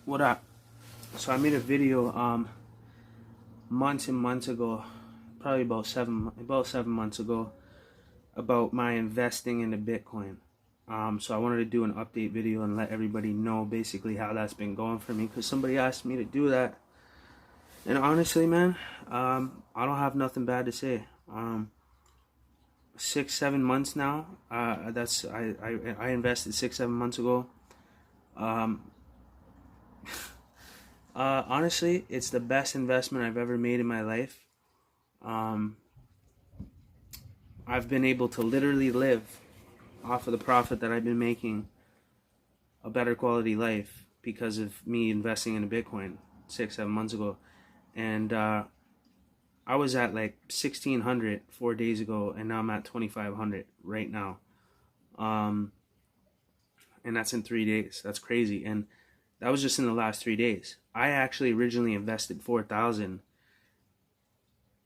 What up? So I made a video months and months ago, probably about 7 months ago, about my investing into Bitcoin. So I wanted to do an update video and let everybody know basically how that's been going for me, because somebody asked me to do that. And honestly, man, I don't have nothing bad to say. 6-7 months now. I invested 6-7 months ago. Honestly, it's the best investment I've ever made in my life. I've been able to literally live off of the profit that I've been making, a better quality life, because of me investing in Bitcoin 6-7 months ago. And I was at like 1,600 4 days ago, and now I'm at 2,500 right now. And that's in 3 days. That's crazy. And that was just in the last 3 days. I actually originally invested 4,000,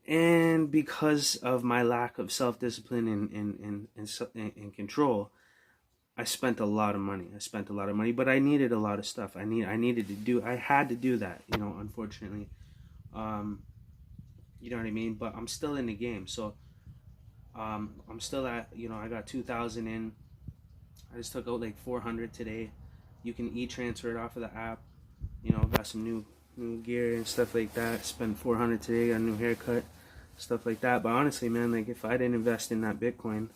and because of my lack of self-discipline and control, I spent a lot of money. But I needed a lot of stuff. I had to do that, unfortunately. You know what I mean? But I'm still in the game. So I'm still at, I got 2,000 in. I just took out like 400 today. You can e-transfer it off of the app. Got some new gear and stuff like that. Spent 400 today, got a new haircut, stuff like that. But honestly, man, like, if I didn't invest in that Bitcoin,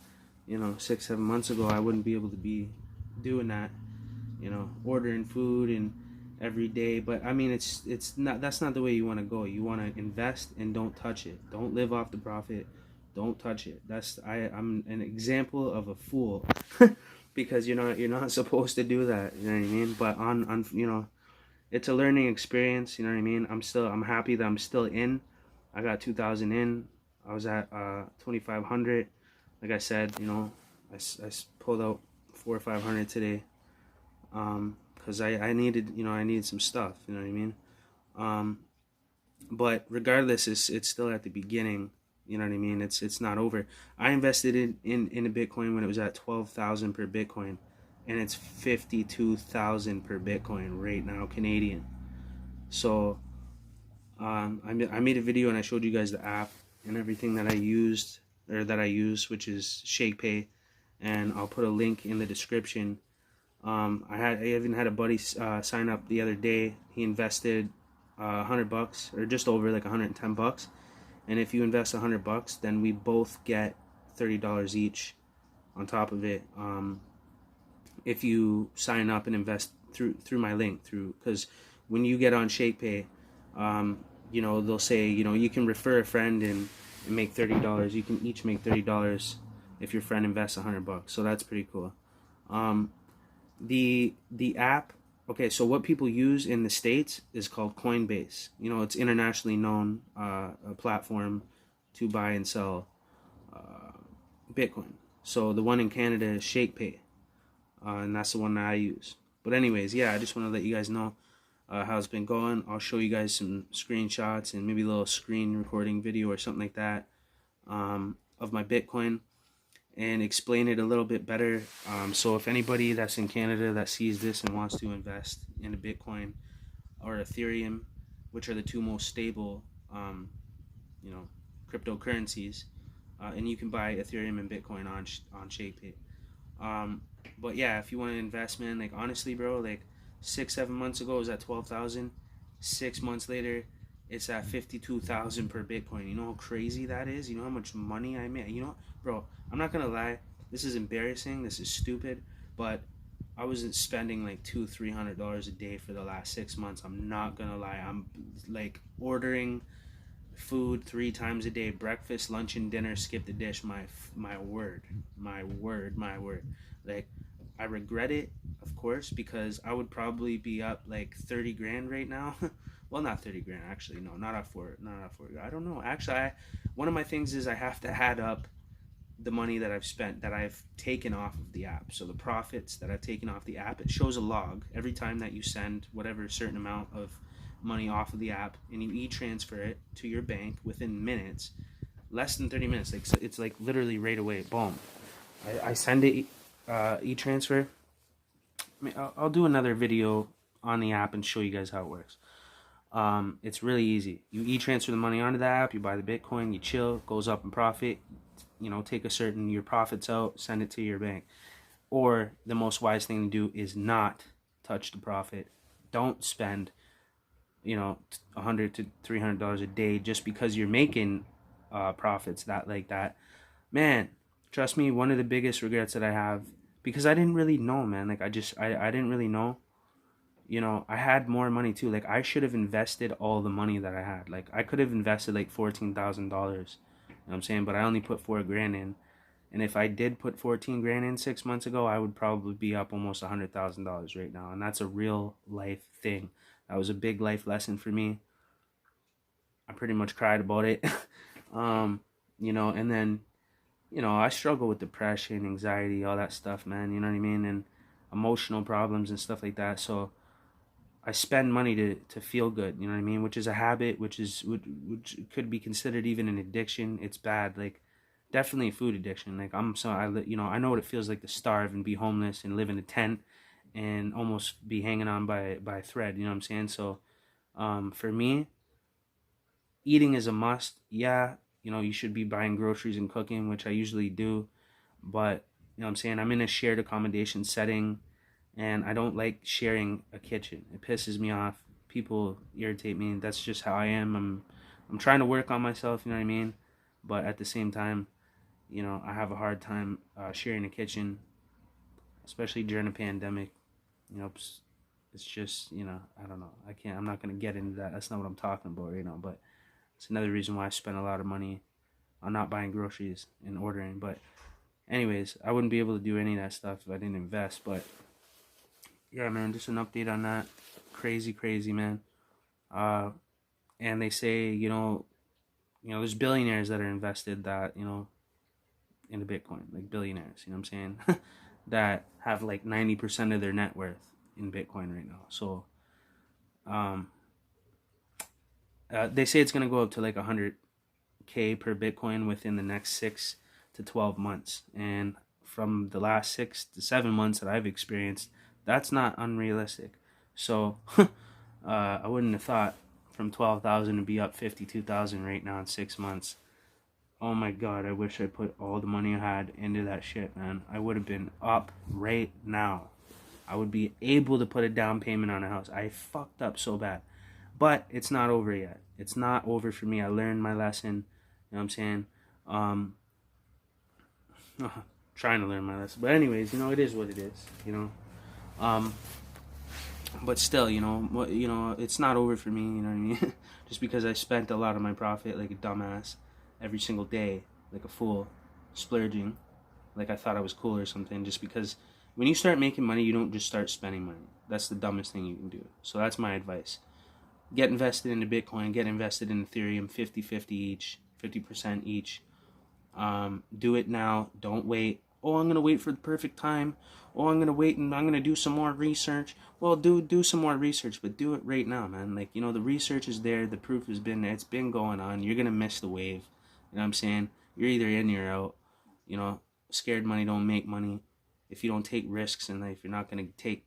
6-7 months ago, I wouldn't be able to be doing that, ordering food and every day. But I mean, that's not the way you want to go. You want to invest and don't touch it. Don't live off the profit. Don't touch it. I'm an example of a fool because you're not supposed to do that. You know what I mean? But it's a learning experience. You know what I mean? I'm happy that I'm still in. I got 2,000 in. I was at 2,500. Like I said, I pulled out 400 or 500 today, because I needed some stuff. You know what I mean? But regardless, it's still at the beginning. You know what I mean? It's not over. I invested in a Bitcoin when it was at 12,000 per Bitcoin, and it's 52,000 per Bitcoin right now, Canadian. So I made a video and I showed you guys the app and everything that I use, which is Shakepay, and I'll put a link in the description. I even had a buddy sign up the other day. He invested $100, or just over, like $110. And if you invest $100, then we both get $30 each on top of it. If you sign up and invest through my link, because when you get on Shakepay, they'll say, you can refer a friend and make $30. You can each make $30 if your friend invests $100. So that's pretty cool. The app, okay, so what people use in the States is called Coinbase. It's internationally known, a platform to buy and sell Bitcoin. So the one in Canada is Shakepay, and that's the one that I use. But anyways, yeah, I just want to let you guys know how it's been going. I'll show you guys some screenshots and maybe a little screen recording video or something like that of my Bitcoin, and explain it a little bit better. So if anybody that's in Canada that sees this and wants to invest in a Bitcoin or Ethereum, which are the two most stable cryptocurrencies, and you can buy Ethereum and Bitcoin on Shakepay. But yeah, if you want an investment, like, honestly, bro, like 6-7 months ago it was at 12,000. 6 months later it's at 52,000 per Bitcoin. You know how crazy that is? You know how much money I made? Bro, I'm not gonna lie, this is embarrassing, this is stupid, but I wasn't spending like $200-300 a day for the last 6 months. I'm not gonna lie. I'm like ordering food 3 times a day, breakfast, lunch, and dinner. Skip the dish. My word. Like, I regret it, of course, because I would probably be up like 30 grand right now. Well, not 30 grand, actually. No, not at 4. I don't know. Actually, one of my things is I have to add up the money that I've spent, that I've taken off of the app. So the profits that I've taken off the app, it shows a log every time that you send whatever certain amount of money off of the app, and you e-transfer it to your bank within minutes, less than 30 minutes. Like, so it's like literally right away, boom. I send it e-transfer. I mean, I'll do another video on the app and show you guys how it works. It's really easy. You e-transfer the money onto the app, you buy the Bitcoin, you chill, goes up in profit, take your profits out, send it to your bank. Or the most wise thing to do is not touch the profit. Don't spend, $100 to $300 a day just because you're making profits that. Man, trust me, one of the biggest regrets that I have, because I didn't really know, man. Like I didn't really know. I had more money too. Like I should have invested all the money that I had. Like I could have invested like $14,000. You know what I'm saying? But I only put $4,000 in. And if I did put 14 grand in 6 months ago, I would probably be up almost $100,000 right now. And that's a real life thing. That was a big life lesson for me. I pretty much cried about it. And then, I struggle with depression, anxiety, all that stuff, man. You know what I mean? And emotional problems and stuff like that. So I spend money to feel good, you know what I mean? Which is a habit, which could be considered even an addiction. It's bad. Like, definitely a food addiction. Like I know what it feels like to starve and be homeless and live in a tent and almost be hanging on by a thread. You know what I'm saying? So, for me, eating is a must. Yeah, you should be buying groceries and cooking, which I usually do. But you know what I'm saying? I'm in a shared accommodation setting, and I don't like sharing a kitchen. It pisses me off. People irritate me. That's just how I am. I'm trying to work on myself. You know what I mean? But at the same time, I have a hard time sharing a kitchen, especially during a pandemic. It's just, I don't know. I'm not going to get into that. That's not what I'm talking about right now. But it's another reason why I spend a lot of money on not buying groceries and ordering. But anyways, I wouldn't be able to do any of that stuff if I didn't invest. But yeah, man, just an update on that. Crazy, man. And they say, there's billionaires that are invested that, into Bitcoin, like billionaires, you know what I'm saying? That have like 90% of their net worth in Bitcoin right now. So, they say it's going to go up to like 100K per Bitcoin within the next 6 to 12 months. And from the last 6 to 7 months that I've experienced, that's not unrealistic. So, I wouldn't have thought from 12,000 to be up 52,000 right now in 6 months. Oh my God, I wish I put all the money I had into that shit, man. I would have been up right now. I would be able to put a down payment on a house. I fucked up so bad. But it's not over yet. It's not over for me. I learned my lesson. You know what I'm saying? Trying to learn my lesson. But anyways, it is what it is, But still, it's not over for me, you know what I mean? Just because I spent a lot of my profit like a dumbass every single day, like a fool, splurging, like I thought I was cool or something. Just because when you start making money, you don't just start spending money. That's the dumbest thing you can do. So that's my advice. Get invested into Bitcoin, get invested in Ethereum, 50-50 each, 50% each. Do it now. Don't wait. Oh, I'm going to wait for the perfect time. Oh, I'm going to wait and I'm going to do some more research. Well, do some more research, but do it right now, man. Like, the research is there. The proof has been there. It's been going on. You're going to miss the wave. You know what I'm saying? You're either in or out. Scared money don't make money. If you don't take risks in life, you're not going to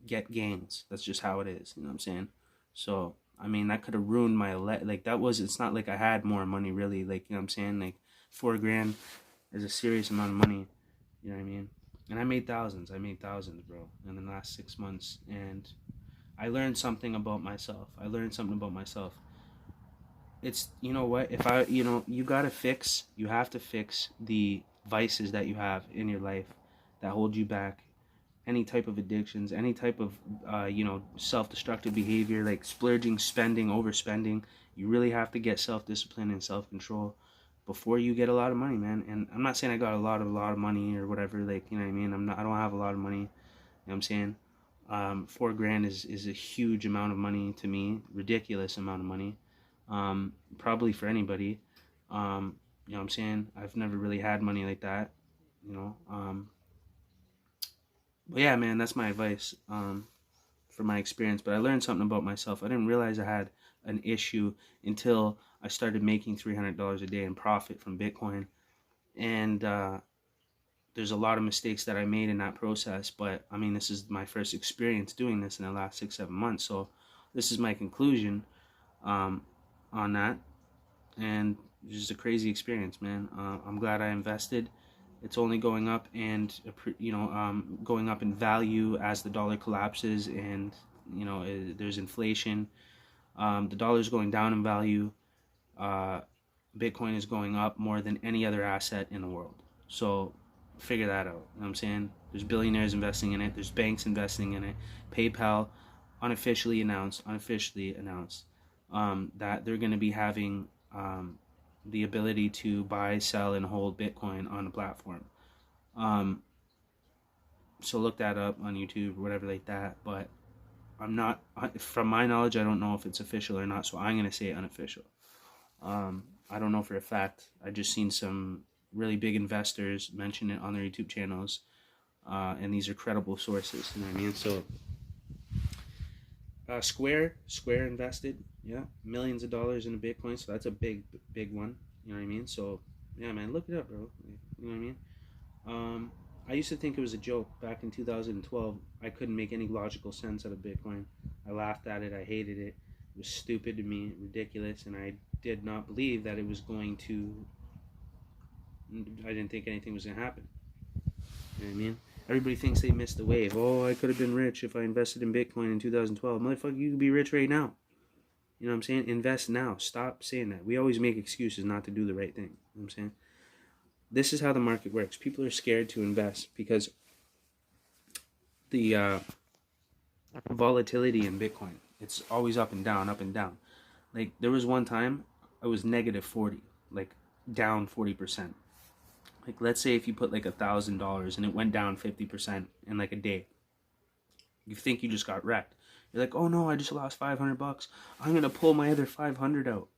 get gains. That's just how it is. You know what I'm saying? So, that could have ruined my it's not like I had more money really. Like, you know what I'm saying? Like, $4,000 is a serious amount of money. You know what I mean? And I made thousands, bro, in the last 6 months. And I learned something about myself. It's, what? If you have to fix the vices that you have in your life that hold you back. Any type of addictions, any type of, self-destructive behavior, like splurging, spending, overspending. You really have to get self-discipline and self-control before you get a lot of money, man. And I'm not saying I got a lot of money or whatever, like, you know what I mean? I don't have a lot of money, you know what I'm saying? $4,000 is a huge amount of money to me, ridiculous amount of money, probably for anybody, you know what I'm saying? I've never really had money like that, but yeah, man, that's my advice, from my experience. But I learned something about myself. I didn't realize I had an issue until I started making $300 a day in profit from Bitcoin. And there's a lot of mistakes that I made in that process, but I mean, this is my first experience doing this in the last 6-7 months. So this is my conclusion on that. And it's just a crazy experience, man. I'm glad I invested. It's only going up, and going up in value as the dollar collapses, and there's inflation. The dollar's going down in value. Bitcoin is going up more than any other asset in the world. So figure that out. You know what I'm saying? There's billionaires investing in it. There's banks investing in it. PayPal unofficially announced that they're going to be having the ability to buy, sell, and hold Bitcoin on the platform. So look that up on YouTube or whatever like that. But I'm not, from my knowledge, I don't know if it's official or not. So I'm going to say unofficial. I don't know for a fact. I just seen some really big investors mention it on their YouTube channels. And these are credible sources. You know what I mean? So Square invested, millions of dollars in a Bitcoin, so that's a big one. You know what I mean? So yeah, man, look it up, bro. You know what I mean? I used to think it was a joke back in 2012. I couldn't make any logical sense out of Bitcoin. I laughed at it. I hated it. It was stupid to me, ridiculous, and I did not believe that it was going to. I didn't think anything was gonna happen. You know what I mean? Everybody thinks they missed the wave. Oh, I could have been rich if I invested in Bitcoin in 2012. Motherfucker, you could be rich right now. You know what I'm saying? Invest now. Stop saying that. We always make excuses not to do the right thing. You know what I'm saying? This is how the market works. People are scared to invest because the volatility in Bitcoin, it's always up and down, up and down. Like, there was one time it was negative 40, like down 40%. Like, let's say if you put like $1,000 and it went down 50% in like a day, you think you just got wrecked. You're like, oh no, I just lost $500. I'm gonna pull my other 500 out.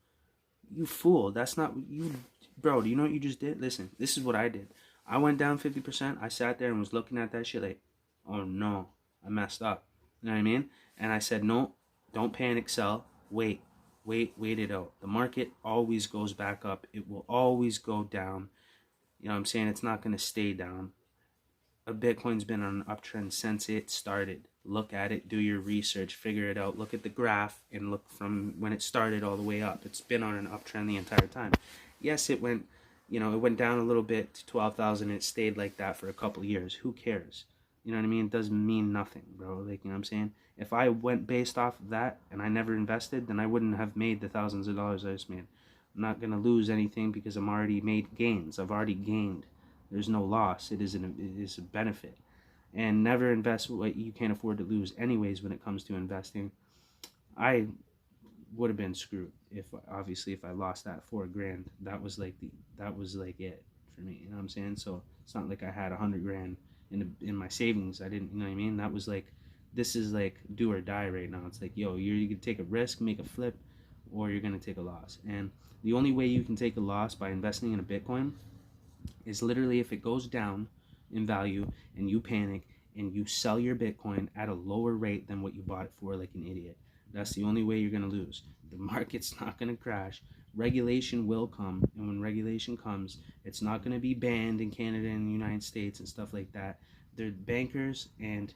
You fool! That's not you, bro. Do you know what you just did? Listen, this is what I did. I went down 50%. I sat there and was looking at that shit like, oh no, I messed up. You know what I mean? And I said, no, don't panic, sell. Wait it out. The market always goes back up. It will always go down. You know what I'm saying? It's not going to stay down. Bitcoin's been on an uptrend since it started. Look at it, do your research, figure it out. Look at the graph and look from when it started all the way up. It's been on an uptrend the entire time. Yes, it went down a little bit to 12,000. It stayed like that for a couple of years. Who cares? You know what I mean? It doesn't mean nothing, bro. Like, you know what I'm saying? If I went based off of that and I never invested, then I wouldn't have made the thousands of dollars I just made. I'm not going to lose anything because I'm already made gains. I've already gained. There's no loss. It is a benefit. And never invest what you can't afford to lose anyways when it comes to investing. I would have been screwed if I lost that $4,000. That was like it for me. You know what I'm saying? So it's not like I had $100,000 in my savings. I didn't, you know what I mean? That was like, this is like do or die right now. It's like, yo, you can take a risk, make a flip, or you're going to take a loss. And the only way you can take a loss by investing in a Bitcoin is literally if it goes down in value and you panic and you sell your Bitcoin at a lower rate than what you bought it for like an idiot. That's the only way you're going to lose. The market's not going to crash. Regulation will come, and when regulation comes, it's not going to be banned in Canada and the United States and stuff like that. The bankers and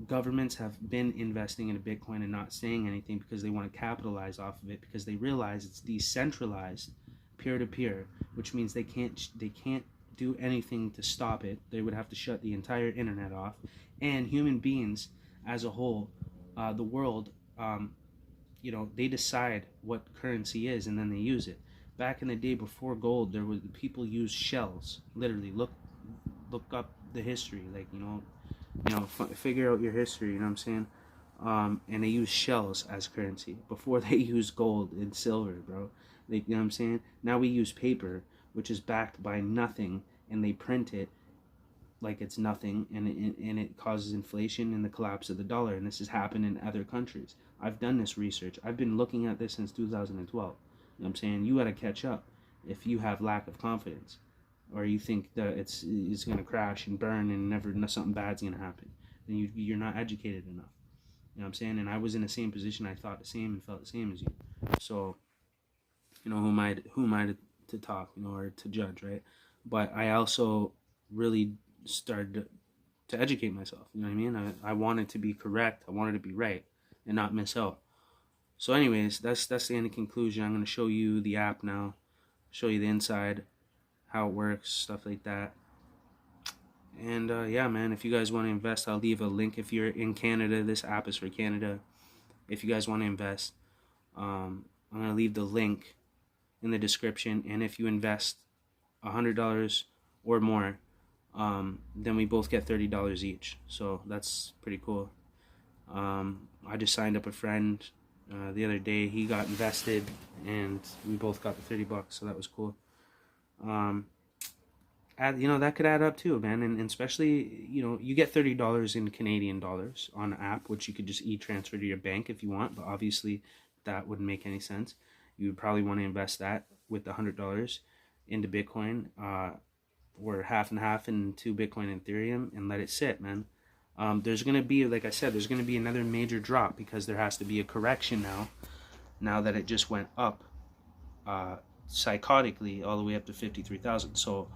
governments have been investing in a Bitcoin and not saying anything because they want to capitalize off of it, because they realize it's decentralized, peer-to-peer, which means they can't do anything to stop it. They would have to shut the entire internet off, and human beings as a whole, the world, they decide what currency is and then they use it. Back in the day before gold, people used shells. Literally, look up the history, like figure out your history. You know what I'm saying? And they use shells as currency before they used gold and silver, bro. Like, you know what I'm saying? Now we use paper, which is backed by nothing, and they print it like it's nothing, and it causes inflation and the collapse of the dollar. And this has happened in other countries. I've done this research. I've been looking at this since 2012. You know what I'm saying? You got to catch up if you have lack of confidence, or you think that it's going to crash and burn and never something bad's going to happen. Then you're not educated enough. You know what I'm saying? And I was in the same position. I thought the same and felt the same as you. So, who am I to talk, or to judge, right? But I also really started to educate myself. You know what I mean? I wanted to be correct. I wanted to be right and not miss out. So anyways, that's the end of conclusion. I'm going to show you the app now, show you the inside, how it works, stuff like that. And yeah, man, if you guys want to invest, I'll leave a link. If you're in Canada, this app is for Canada. If you guys want to invest, I'm going to leave the link in the description. And if you invest $100 or more, then we both get $30 each. So that's pretty cool. I just signed up a friend the other day. He got invested and we both got the $30, so that was cool. That could add up too, man. And especially, you get $30 in Canadian dollars on an app, which you could just e-transfer to your bank if you want, but obviously that wouldn't make any sense. You would probably want to invest that with the $100 into Bitcoin, or half and half into Bitcoin and Ethereum, and let it sit, man. There's going to be, like I said, there's going to be another major drop because there has to be a correction now that it just went up psychotically all the way up to 53,000. So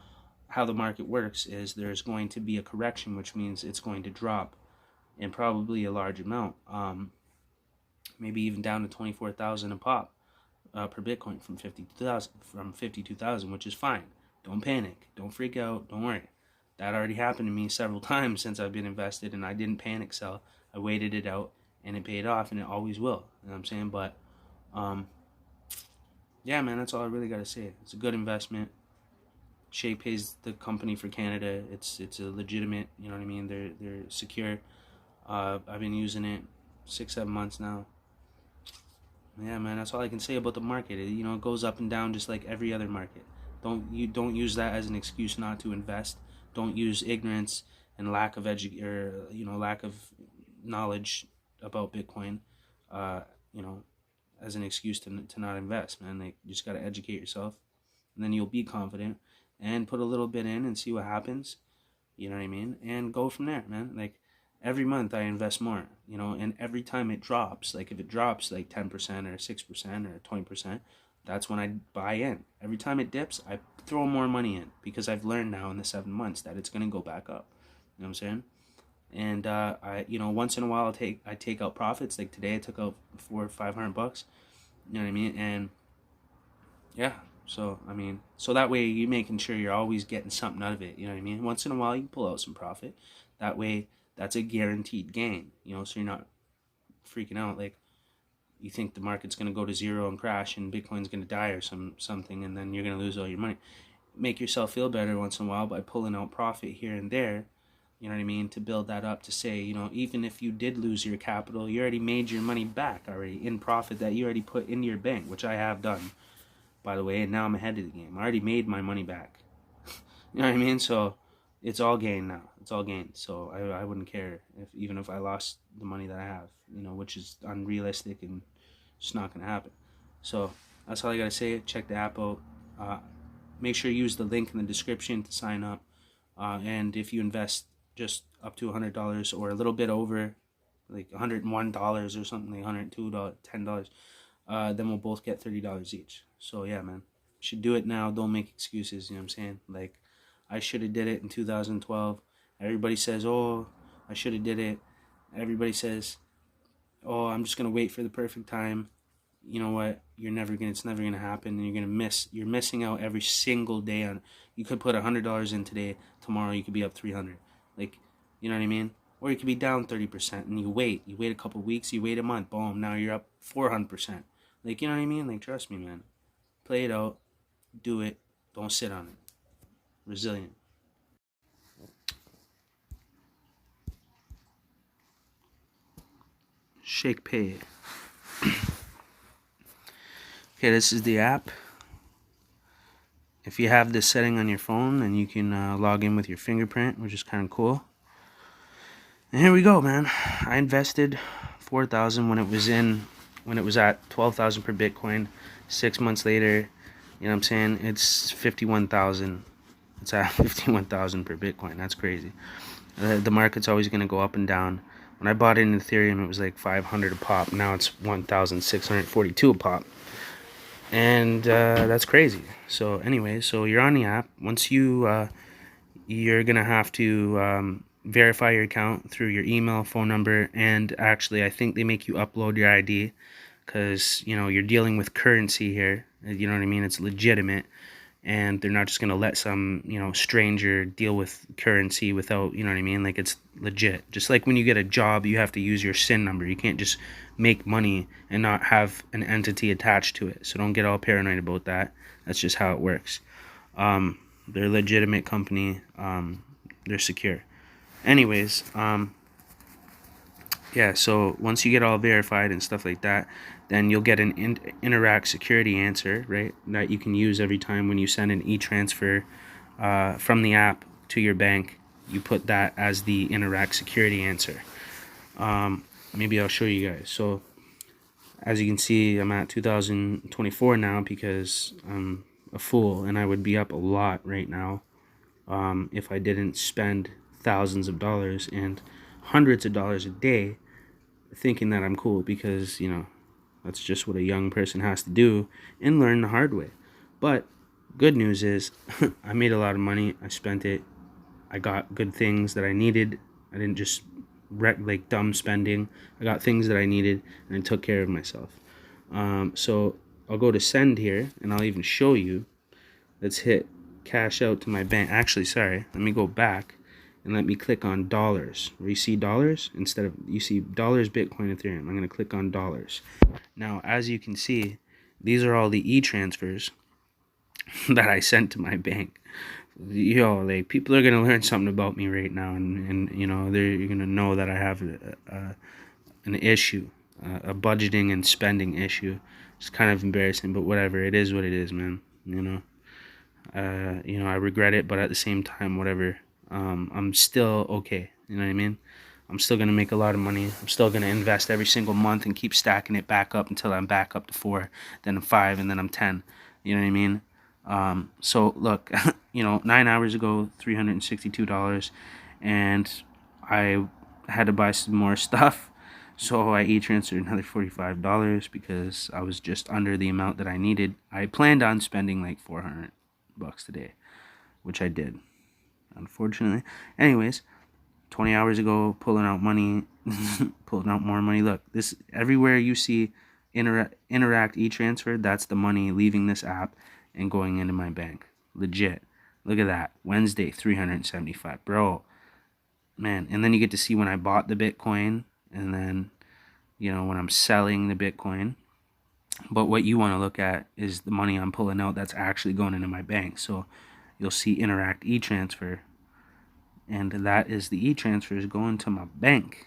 how the market works is there's going to be a correction, which means it's going to drop in probably a large amount, maybe even down to 24,000 a pop per Bitcoin from 52,000, which is fine. Don't panic, don't freak out, don't worry. That already happened to me several times since I've been invested, and I didn't panic sell. I waited it out, and it paid off, and it always will. You know what I'm saying? But yeah, man, that's all I really got to say. It's a good investment. Shakepay's the company for Canada. It's a legitimate, you know what I mean? They're secure. I've been using it 6-7 months now. Yeah, man, that's all I can say about the market. It goes up and down just like every other market. Don't use that as an excuse not to invest. Don't use ignorance and lack of lack of knowledge about Bitcoin, as an excuse to not invest, man. Like, you just got to educate yourself, and then you'll be confident and put a little bit in and see what happens. You know what I mean? And go from there, man. Like, every month I invest more, and every time it drops, like if it drops like 10% or 6% or 20%, that's when I buy in. Every time it dips, I throw more money in because I've learned now in the 7 months that it's going to go back up. You know what I'm saying? And I once in a while I take out profits. Like today I took out $400 or $500. You know what I mean? And yeah, so that way you're making sure you're always getting something out of it. You know what I mean? Once in a while you pull out some profit. That way that's a guaranteed gain. So you're not freaking out like you think the market's going to go to zero and crash and Bitcoin's going to die or something, and then you're going to lose all your money. Make yourself feel better once in a while by pulling out profit here and there, you know what I mean, to build that up, to say, even if you did lose your capital, you already made your money back already in profit that you already put into your bank, which I have done, by the way, and now I'm ahead of the game. I already made my money back. You know what I mean? So it's all gain now. It's all gain. So I wouldn't care even if I lost the money that I have, which is unrealistic and just not going to happen. So that's all I got to say. Check the app out. Make sure you use the link in the description to sign up. And if you invest just up to $100 or a little bit over, like $101 or something, like $102, $10, then we'll both get $30 each. So yeah, man, you should do it now. Don't make excuses. You know what I'm saying? Like, I should have did it in 2012. Everybody says, oh, I should have did it. Everybody says, oh, I'm just gonna wait for the perfect time. You know what? It's never gonna happen, and you're missing out every single day on. You could put $100 in today. Tomorrow you could be up 300. Like, you know what I mean? Or you could be down 30%, and you wait a couple weeks, you wait a month, boom, now you're up 400%. Like, you know what I mean? Like, trust me, man. Play it out, do it, don't sit on it. Resilient. Shakepay. Okay, this is the app. If you have this setting on your phone, then you can log in with your fingerprint, which is kind of cool. And here we go, man. I invested 4,000 when it was at 12,000 per Bitcoin. 6 months later, you know what I'm saying? It's 51,000. It's at 51,000 per Bitcoin. That's crazy. The market's always going to go up and down. When I bought it in Ethereum, it was like 500 a pop. Now it's 1,642 a pop. And that's crazy. So anyway, so you're on the app. Once you you're gonna have to verify your account through your email, phone number, and actually I think they make you upload your ID, because you know you're dealing with currency here. You know what I mean? It's legitimate, and they're not just gonna let some, you know, stranger deal with currency without, you know what I mean? Like, it's legit. Just like when you get a job, you have to use your SIN number. You can't just make money and not have an entity attached to it. So don't get all paranoid about that. That's just how it works. They're a legitimate company. They're secure. Anyways, yeah, so once you get all verified and stuff like that, then you'll get an Interact security answer, right, that you can use every time when you send an e-transfer from the app to your bank. You put that as the Interact security answer. Maybe I'll show you guys. So as you can see, I'm at 2024 now because I'm a fool, and I would be up a lot right now if I didn't spend thousands of dollars and hundreds of dollars a day thinking that I'm cool, because, you know, that's just what a young person has to do and learn the hard way. But good news is I made a lot of money. I spent it. I got good things that I needed. I didn't just like dumb spending. I got things that I needed, and I took care of myself. So I'll go to send here, and I'll even show you. Let's hit cash out to my bank. Actually, sorry, let me go back and let me click on dollars. Where you see dollars, instead of, you see dollars, Bitcoin, Ethereum. I'm going to click on dollars. Now, as you can see, these are all the e-transfers that I sent to my bank. Yo, like, people are going to learn something about me right now, and you know, you're going to know that I have an issue, a budgeting and spending issue. It's kind of embarrassing, but whatever. It is what it is, man. You know, I regret it, but at the same time, whatever. I'm still okay. You know what I mean? I'm still gonna make a lot of money. I'm still gonna invest every single month and keep stacking it back up until I'm back up to 4, then I'm 5, and then I'm 10. You know what I mean? So look, 9 hours ago, $362, and I had to buy some more stuff. So I e-transferred another $45 because I was just under the amount that I needed. I planned on spending like $400 today, which I did, unfortunately. Anyways, 20 hours ago, pulling out money, pulling out more money. Look, this, everywhere you see Interact e-transfer, that's the money leaving this app and going into my bank. Legit. Look at that. Wednesday, 375. Bro, man. And then you get to see when I bought the Bitcoin, and then, when I'm selling the Bitcoin. But what you want to look at is the money I'm pulling out that's actually going into my bank. So you'll see Interact e-transfer, and that is the e-transfer is going to my bank.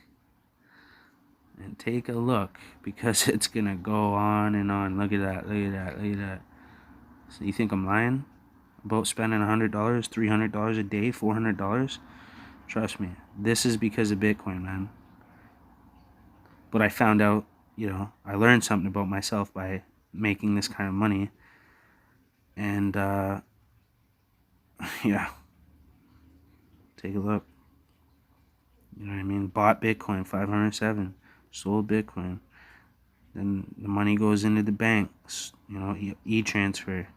And take a look, because it's going to go on and on. Look at that, look at that, look at that. So you think I'm lying about spending $100, $300 a day, $400? Trust me, this is because of Bitcoin, man. But I found out, I learned something about myself by making this kind of money. And, yeah. Take a look. You know what I mean? Bought Bitcoin, 507. Sold Bitcoin. Then the money goes into the banks. E-transfer.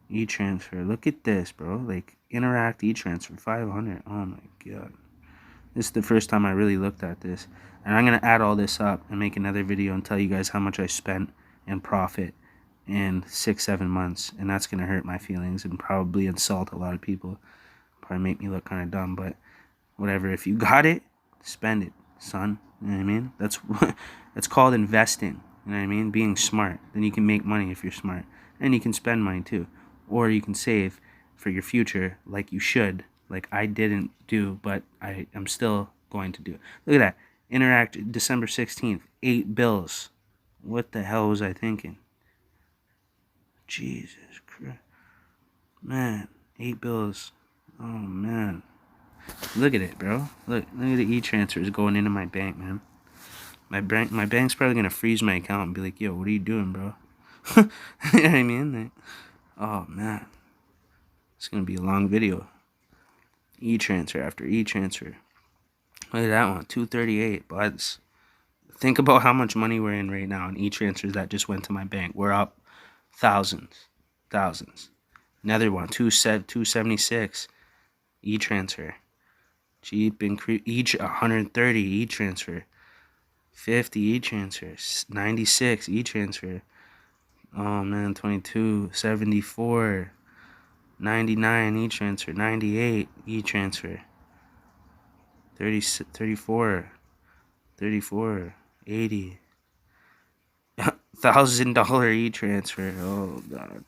E-transfer. Look at this, bro. Like, Interact e-transfer, 500. Oh, my God. This is the first time I really looked at this. And I'm going to add all this up and make another video and tell you guys how much I spent in profit in 6-7 months. And that's going to hurt my feelings and probably insult a lot of people. Probably make me look kind of dumb, but whatever. If you got it, spend it, son. You know what I mean? That's called investing. You know what I mean? Being smart. Then you can make money if you're smart. And you can spend money too. Or you can save for your future like you should. Like I didn't do, but I am still going to do. Look at that. Interact December 16th. 8 bills. What the hell was I thinking? Jesus Christ. Man, 8 bills. Oh, man. Look at it, bro. Look at the e-transfers going into my bank, man. My bank's probably going to freeze my account and be like, yo, what are you doing, bro? You know what I mean? Like, oh, man. It's going to be a long video. E-transfer after e-transfer. Look at that one, 238 buds. Think about how much money we're in right now in e-transfers that just went to my bank. We're up thousands. Another one, 276. e-transfer. Cheap increase each 130 e-transfer. 50 e-transfer. 96 e-transfer. Oh man, 22, 74, 99 e-transfer, 98 e-transfer. 30, 34, 34, 80. $1,000 e-transfer. Oh god.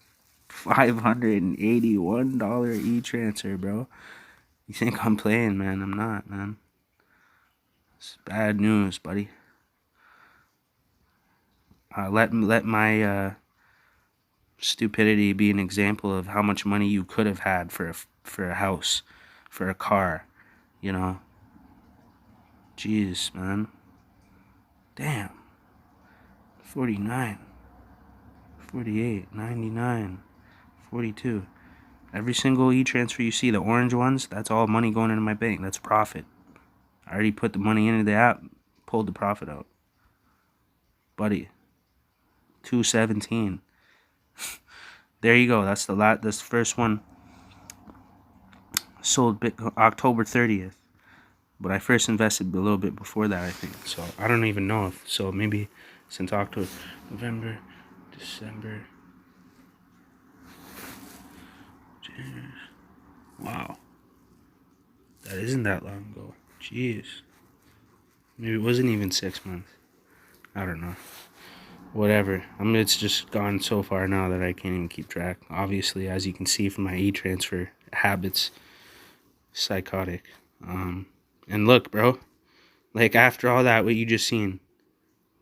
$581 e-transfer, bro. You think I'm playing, man? I'm not, man. It's bad news, buddy. Let my stupidity be an example of how much money you could have had for a house, for a car, you know. Jeez, man. Damn. 49, 48, 99, 42. Every single e-transfer you see, the orange ones, that's all money going into my bank. That's profit. I already put the money into the app, pulled the profit out. Buddy. 217. There you go. That's the first one. Sold October 30th. But I first invested a little bit before that, I think. So I don't even know if so. Maybe since October, November, December, January. Wow, that isn't that long ago. Jeez, maybe it wasn't even 6 months. I don't know. Whatever. I mean, it's just gone so far now that I can't even keep track. Obviously, as you can see from my e-transfer habits, psychotic. And look, bro. Like, after all that, what you just seen,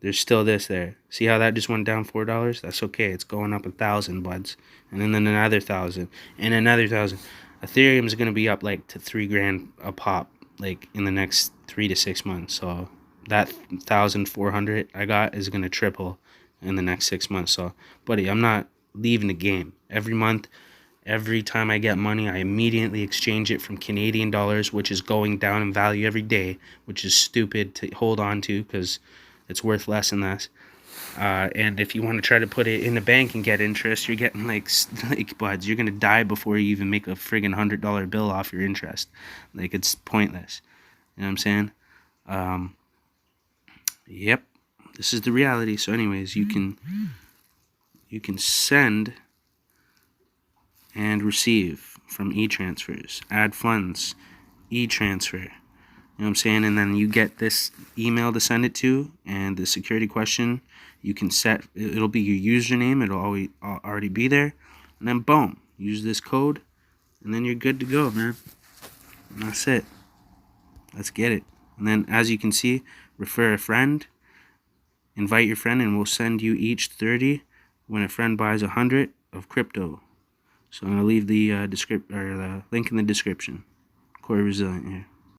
there's still this there. See how that just went down $4? That's okay. It's going up 1,000, buds. And then another 1,000. And another 1,000. Ethereum is going to be up, like, to $3,000 a pop, like, in the next 3 to 6 months. So, that 1,400 I got is going to triple in the next 6 months. So, buddy, I'm not leaving the game. Every month, every time I get money, I immediately exchange it from Canadian dollars, which is going down in value every day, which is stupid to hold on to because it's worth less and less. And if you want to try to put it in the bank and get interest, you're getting like buds. You're gonna die before you even make a friggin' $100 bill off your interest. Like, it's pointless. You know what I'm saying? Yep. This is the reality. So, anyways, you can send and receive from e-transfers, add funds, e-transfer, you know what I'm saying? And then you get this email to send it to, and the security question, you can set, it'll be your username, it'll already be there, and then boom, use this code, and then you're good to go, man. And that's it. Let's get it. And then, as you can see, refer a friend, invite your friend, and we'll send you each 30 when a friend buys 100 of crypto. So I'm going to leave the the link in the description. Core Resilient here.